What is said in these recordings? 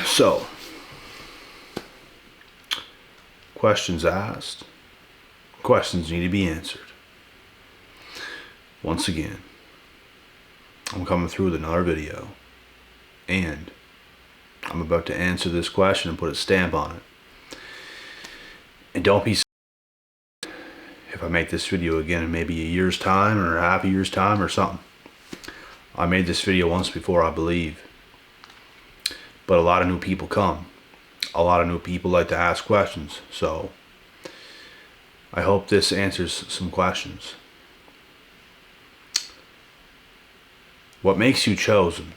So, questions asked, questions need to be answered. Once again, I'm coming through with another video, and I'm about to answer this question and put a stamp on it. And don't be if I make this video again in maybe a year's time or half a year's time or something. I made this video once before, I believe. But a lot of new people come. A lot of new people like to ask questions. So I hope this answers some questions. What makes you chosen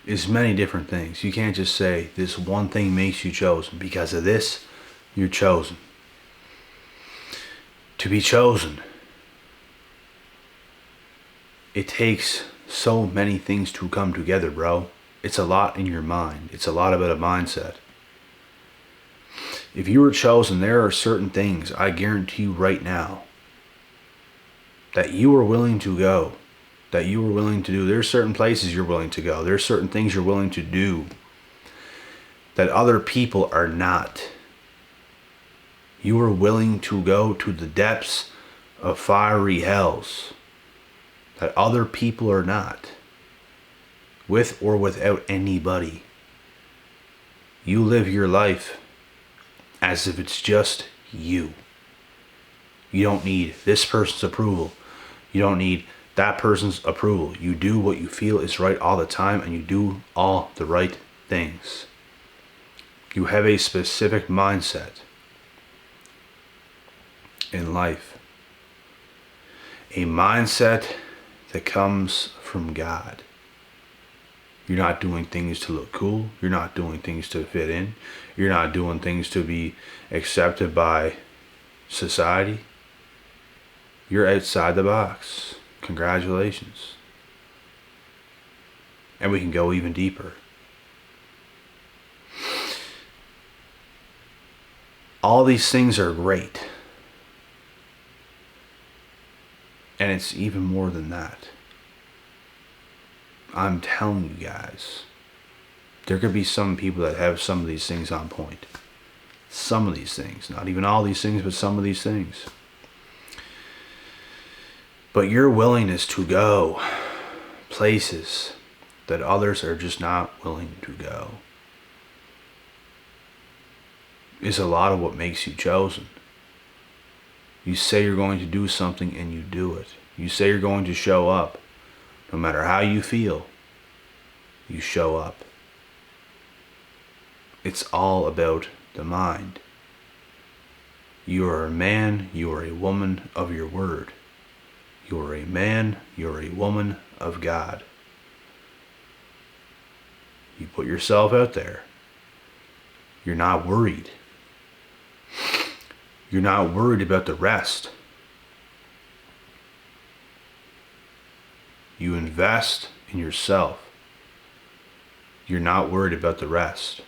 is many different things. You can't just say this one thing makes you chosen. Because of this, you're chosen. To be chosen, it takes so many things to come together, bro. It's a lot in your mind. It's a lot about a mindset. If you were chosen, there are certain things, I guarantee you right now, that you are willing to go, that you are willing to do. There's certain places you're willing to go. There's certain things you're willing to do that other people are not. You are willing to go to the depths of fiery hells that other people are not, with or without anybody. You live your life as if it's just you. You don't need this person's approval. You don't need that person's approval. You do what you feel is right all the time, and you do all the right things. You have a specific mindset in life. A mindset that comes from God. You're not doing things to look cool. You're not doing things to fit in. You're not doing things to be accepted by society. You're outside the box. Congratulations. And we can go even deeper. All these things are great. And it's even more than that. I'm telling you guys, there could be some people that have some of these things on point. Some of these things. Not even all these things, but some of these things. But your willingness to go places that others are just not willing to go is a lot of what makes you chosen. You say you're going to do something and you do it. You say you're going to show up. No matter how you feel, you show up. It's all about the mind. You are a man, you are a woman of your word. You are a man, you are a woman of God. You put yourself out there. You're not worried. You're not worried about the rest. You invest in yourself. You're not worried about the rest.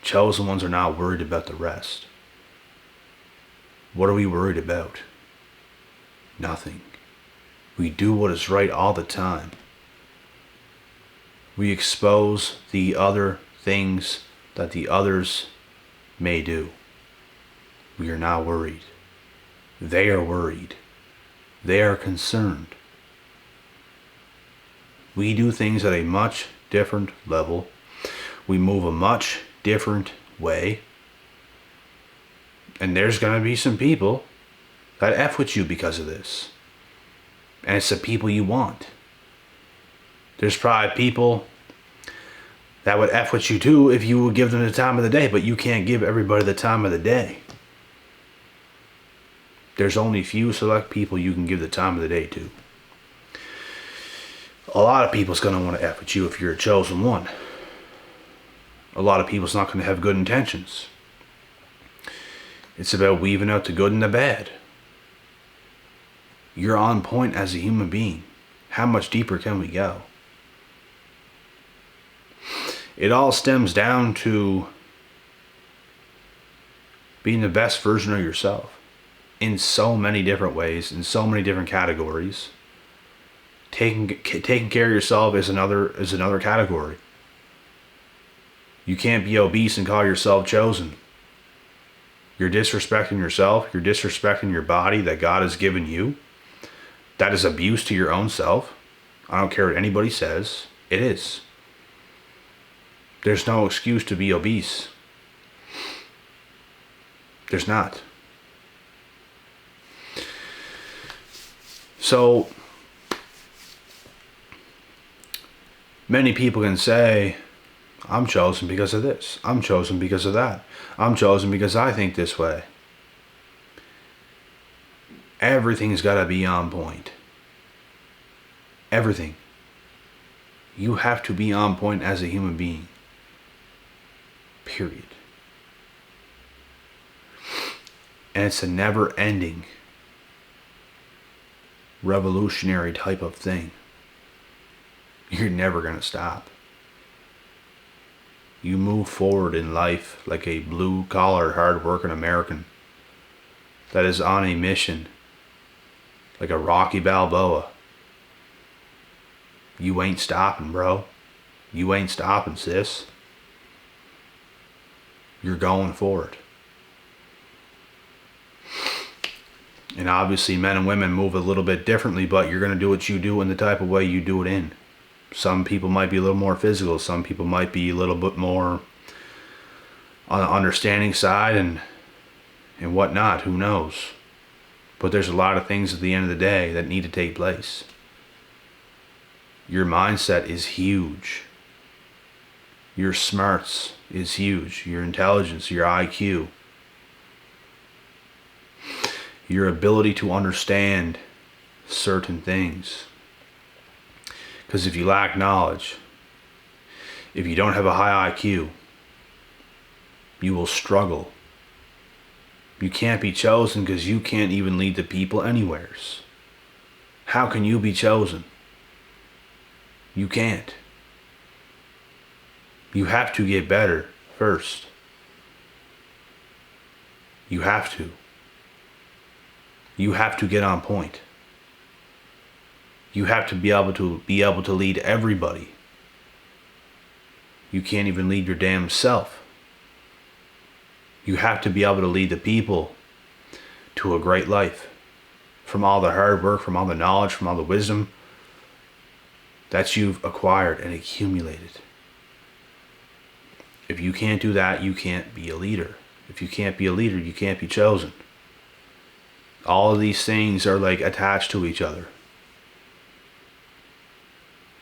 Chosen ones are not worried about the rest. What are we worried about? Nothing. We do what is right all the time. We expose the other things that the others may do. We are not worried. They are worried. They are concerned. We do things at a much different level. We move a much different way. And there's going to be some people that F with you because of this. And it's the people you want. There's probably people that would F with you too if you would give them the time of the day, but you can't give everybody the time of the day. There's only few select people you can give the time of the day to. A lot of people's going to want to F with you if you're a chosen one. A lot of people's not going to have good intentions. It's about weaving out the good and the bad. You're on point as a human being. How much deeper can we go? It all stems down to being the best version of yourself in so many different ways, in so many different categories. Taking care of yourself is another category. You can't be obese and call yourself chosen. You're disrespecting yourself. You're disrespecting your body that God has given you. That is abuse to your own self. I don't care what anybody says. It is. There's no excuse to be obese. There's not. So, many people can say, I'm chosen because of this. I'm chosen because of that. I'm chosen because I think this way. Everything's got to be on point. Everything. You have to be on point as a human being. Period. And it's a never-ending, revolutionary type of thing. You're never going to stop. You move forward in life like a blue-collar, hard-working American that is on a mission, like a Rocky Balboa. You ain't stopping, bro. You ain't stopping, sis. You're going for it. And obviously men and women move a little bit differently, but you're going to do what you do in the type of way you do it in. Some people might be a little more physical. Some people might be a little bit more on the understanding side and whatnot. Who knows? But there's a lot of things at the end of the day that need to take place. Your mindset is huge. Your smarts is huge. Your intelligence, your IQ. Your ability to understand certain things. Because if you lack knowledge, if you don't have a high IQ, you will struggle. You can't be chosen because you can't even lead the people anywheres. How can you be chosen? You can't. You have to get better first. You have to. You have to get on point. You have to be able to lead everybody. You can't even lead your damn self. You have to be able to lead the people to a great life. From all the hard work, from all the knowledge, from all the wisdom that you've acquired and accumulated. If you can't do that, you can't be a leader. If you can't be a leader, you can't be chosen. All of these things are like attached to each other.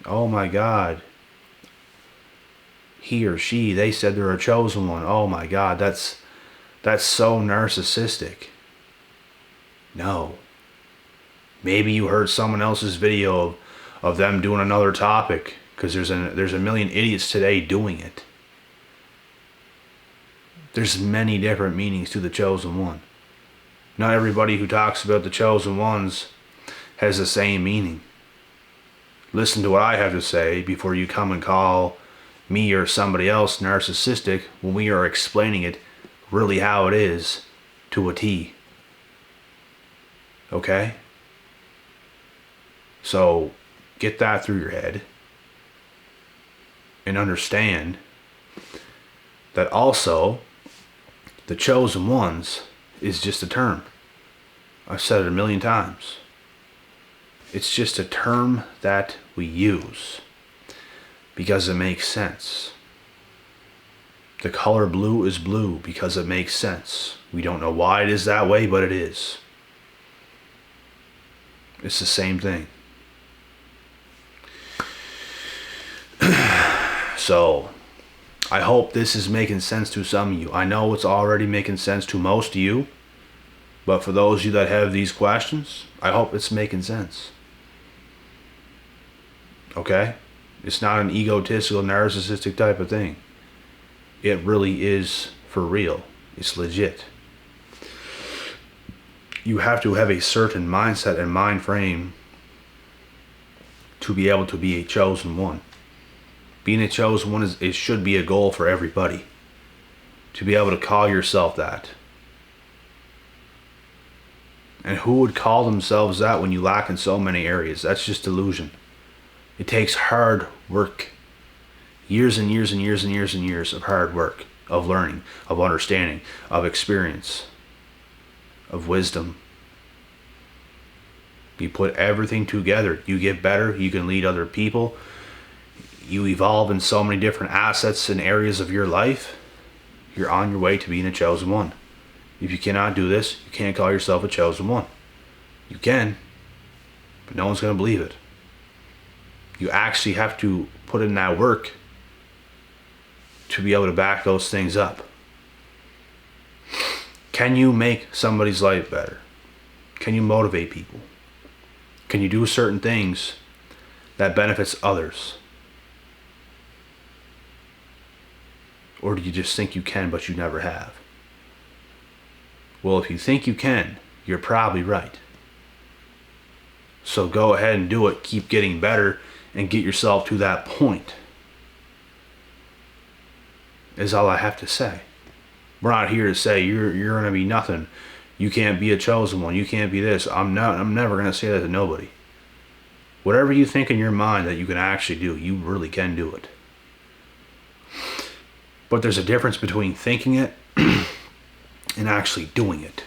Oh my God. He or she, they said they're a chosen one. Oh my God, that's so narcissistic. No. Maybe you heard someone else's video of them doing another topic, because there's a million idiots today doing it. There's many different meanings to the chosen one. Not everybody who talks about the chosen ones has the same meaning. Listen to what I have to say before you come and call me or somebody else narcissistic when we are explaining it really how it is to a T. Okay? So get that through your head and understand that also the chosen ones is just a term. I've said it a million times. It's just a term that we use because it makes sense. The color blue is blue because it makes sense. We don't know why it is that way, but it is. It's the same thing. So, I hope this is making sense to some of you. I know it's already making sense to most of you, but for those of you that have these questions, I hope it's making sense. Okay? It's not an egotistical, narcissistic type of thing. It really is for real. It's legit. You have to have a certain mindset and mind frame to be able to be a chosen one. Being a chosen one it should be a goal for everybody. To be able to call yourself that. And who would call themselves that when you lack in so many areas? That's just delusion. It takes hard work. Years and years and years and years and years of hard work, of learning, of understanding, of experience, of wisdom. You put everything together. You get better. You can lead other people. You evolve in so many different assets and areas of your life. You're on your way to being a chosen one. If you cannot do this, you can't call yourself a chosen one. You can, but no one's going to believe it. You actually have to put in that work to be able to back those things up. Can you make somebody's life better? Can you motivate people? Can you do certain things that benefits others? Or do you just think you can, but you never have? Well, if you think you can, you're probably right. So go ahead and do it. Keep getting better and get yourself to that point. Is all I have to say. We're not here to say you're going to be nothing. You can't be a chosen one. You can't be this. I'm never going to say that to nobody. Whatever you think in your mind that you can actually do, you really can do it. But there's a difference between thinking it and actually doing it.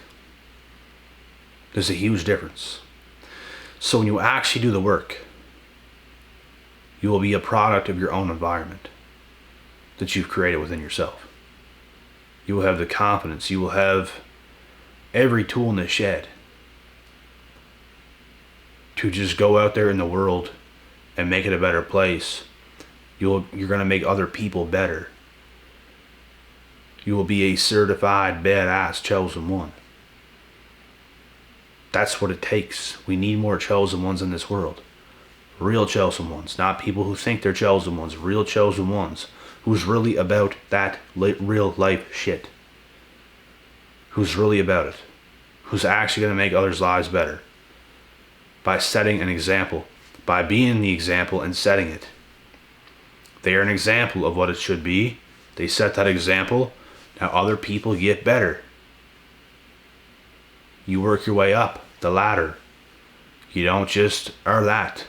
There's a huge difference. So when you actually do the work, you will be a product of your own environment that you've created within yourself. You will have the confidence. You will have every tool in the shed to just go out there in the world and make it a better place. You're going to make other people better. You will be a certified badass chosen one. That's what it takes. We need more chosen ones in this world. Real chosen ones, not people who think they're chosen ones. Real chosen ones. Who's really about that real life shit. Who's really about it. Who's actually going to make others' lives better. By setting an example. By being the example and setting it. They are an example of what it should be. They set that example. Now other people get better. You work your way up the ladder. You don't just are that.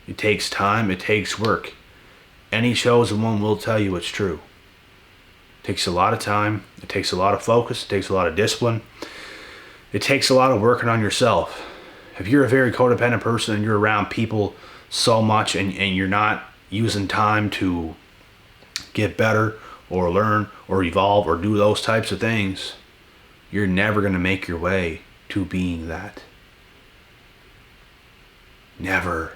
It takes time. It takes work. Any chosen one will tell you it's true. It takes a lot of time. It takes a lot of focus. It takes a lot of discipline. It takes a lot of working on yourself. If you're a very codependent person and you're around people so much and you're not using time to get better or learn or evolve or do those types of things, you're never going to make your way to being that. Never.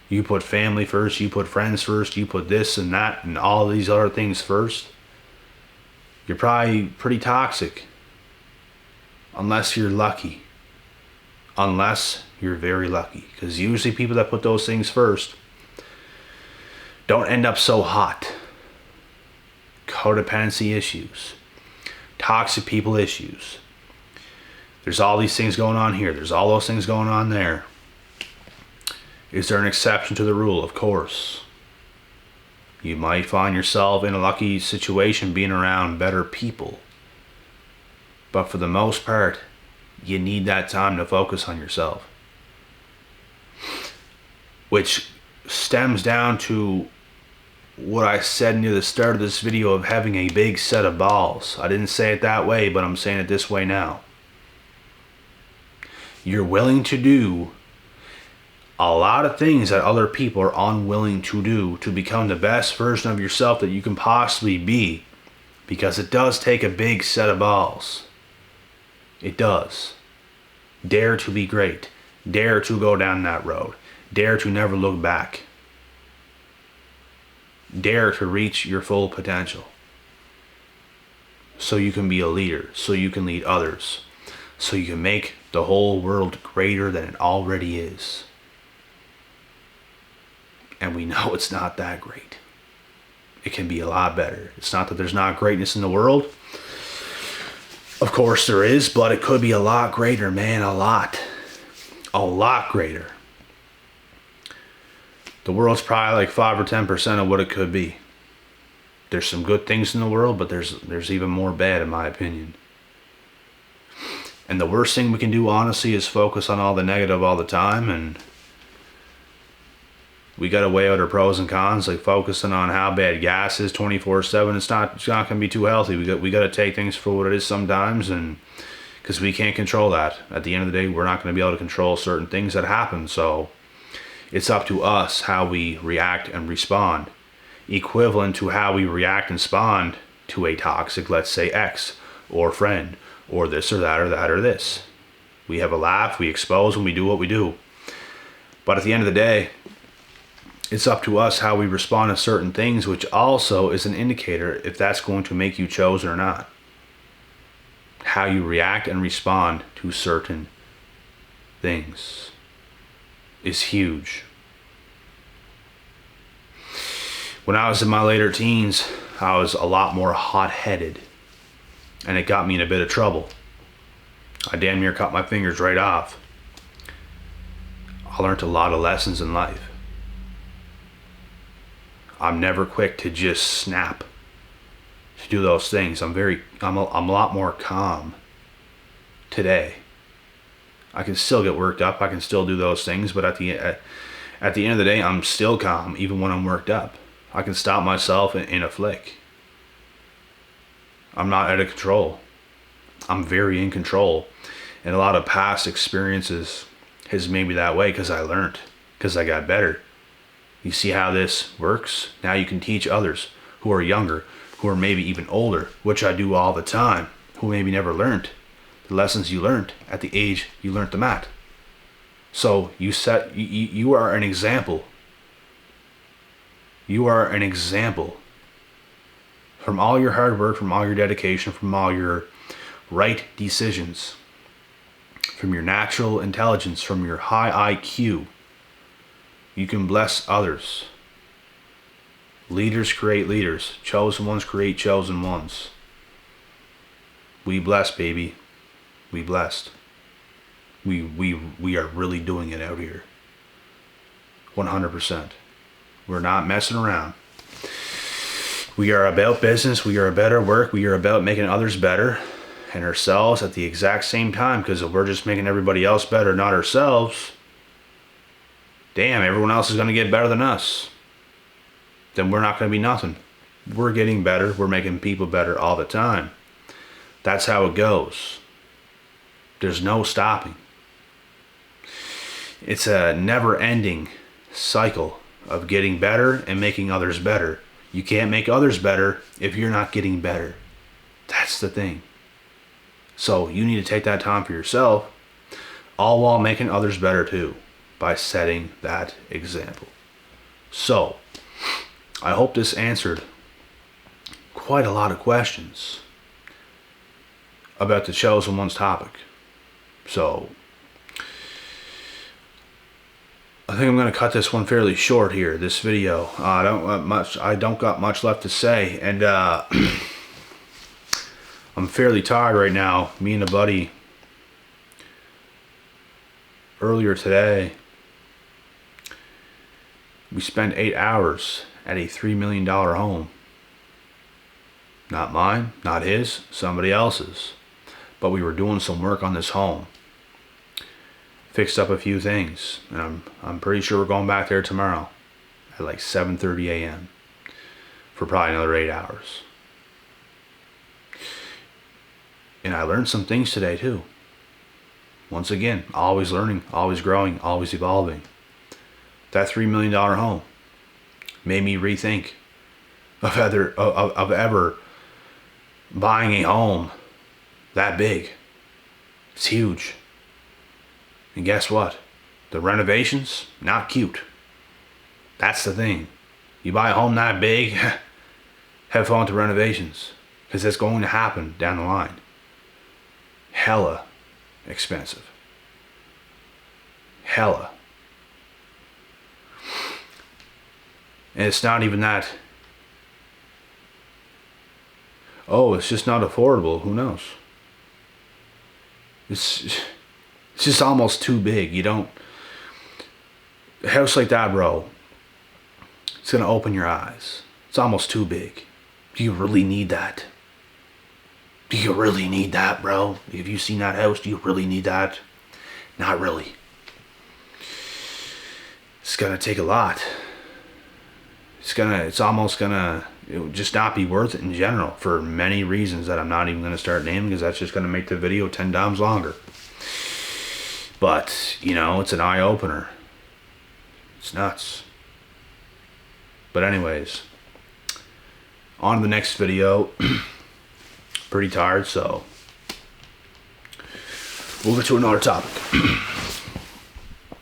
You put family first, you put friends first, you put this and that and all these other things first. You're probably pretty toxic. Unless you're lucky. Unless you're very lucky. Because usually people that put those things first don't end up so hot. Codependency issues. Toxic people issues. There's all these things going on here. There's all those things going on there. Is there an exception to the rule? Of course. You might find yourself in a lucky situation being around better people. But for the most part, you need that time to focus on yourself. Which stems down to what I said near the start of this video of having a big set of balls. I didn't say it that way, but I'm saying it this way now. You're willing to do a lot of things that other people are unwilling to do to become the best version of yourself that you can possibly be. Because it does take a big set of balls. It does. Dare to be great. Dare to go down that road. Dare to never look back. Dare to reach your full potential. So you can be a leader. So you can lead others. So you can make the whole world greater than it already is. And we know it's not that great. It can be a lot better. It's not that there's not greatness in the world. Of course there is, but it could be a lot greater, man, a lot. A lot greater. The world's probably like 5 or 10% of what it could be. There's some good things in the world, but there's even more bad in my opinion. And the worst thing we can do, honestly, is focus on all the negative all the time. And we got to weigh out our pros and cons, like focusing on how bad gas is 24/7. It's not going to be too healthy. We got to take things for what it is sometimes, and because we can't control that. At the end of the day, we're not going to be able to control certain things that happen. So it's up to us how we react and respond, equivalent to how we react and respond to a toxic, let's say, ex or friend or this or that or that or this. We have a laugh, we expose, and we do what we do. But at the end of the day, it's up to us how we respond to certain things, which also is an indicator if that's going to make you chosen or not. How you react and respond to certain things is huge. When I was in my later teens, I was a lot more hot-headed, and it got me in a bit of trouble. I damn near cut my fingers right off. I learned a lot of lessons in life. I'm never quick to just snap to do those things. I'm a lot more calm today. I can still get worked up. I can still do those things, but at the end of the day, I'm still calm even when I'm worked up. I can stop myself in a flick. I'm not out of control. I'm very in control. And a lot of past experiences has made me that way because I learned, because I got better. You see how this works? Now you can teach others who are younger, who are maybe even older, which I do all the time, who maybe never learned the lessons you learned at the age you learned them at. So you are an example. You are an example. From all your hard work, from all your dedication, from all your right decisions, from your natural intelligence, from your high IQ, you can bless others. Leaders create leaders. Chosen ones create chosen ones. We blessed, baby. We blessed. We are really doing it out here. 100%. We're not messing around. We are about business. We are about our work. We are about making others better and ourselves at the exact same time. Because if we're just making everybody else better, not ourselves, damn, everyone else is going to get better than us. Then we're not going to be nothing. We're getting better. We're making people better all the time. That's how it goes. There's no stopping. It's a never-ending cycle of getting better and making others better. You can't make others better if you're not getting better. That's the thing. So you need to take that time for yourself, all while making others better too, by setting that example. So, I hope this answered quite a lot of questions about the chosen one's topic. So, I think I'm going to cut this one fairly short here, this video. I don't got much left to say, and I'm fairly tired right now. Me and a buddy earlier today, we spent 8 hours at a $3 million home. Not mine, not his, somebody else's. But we were doing some work on this home. Fixed up a few things, and I'm pretty sure we're going back there tomorrow at like 7:30 a.m. for probably another 8 hours. And I learned some things today too. Once again, always learning, always growing, always evolving. That $3 million home made me rethink of ever buying a home that big. It's huge. And guess what? The renovations, not cute. That's the thing. You buy a home that big, have fun with the renovations. Because it's going to happen down the line. Hella expensive. Hella. And it's not even that. Oh, it's just not affordable. Who knows? It's just almost too big. You don't... A house like that, bro, it's going to open your eyes. It's almost too big. Do you really need that? Do you really need that, bro? Have you seen that house? Do you really need that? Not really. It's gonna take a lot. It's almost gonna, it would just not be worth it in general for many reasons that I'm not even gonna start naming, because that's just gonna make the video 10 times longer. But, you know, it's an eye-opener. It's nuts. But anyways, on to the next video. Pretty tired, so we'll get to another topic.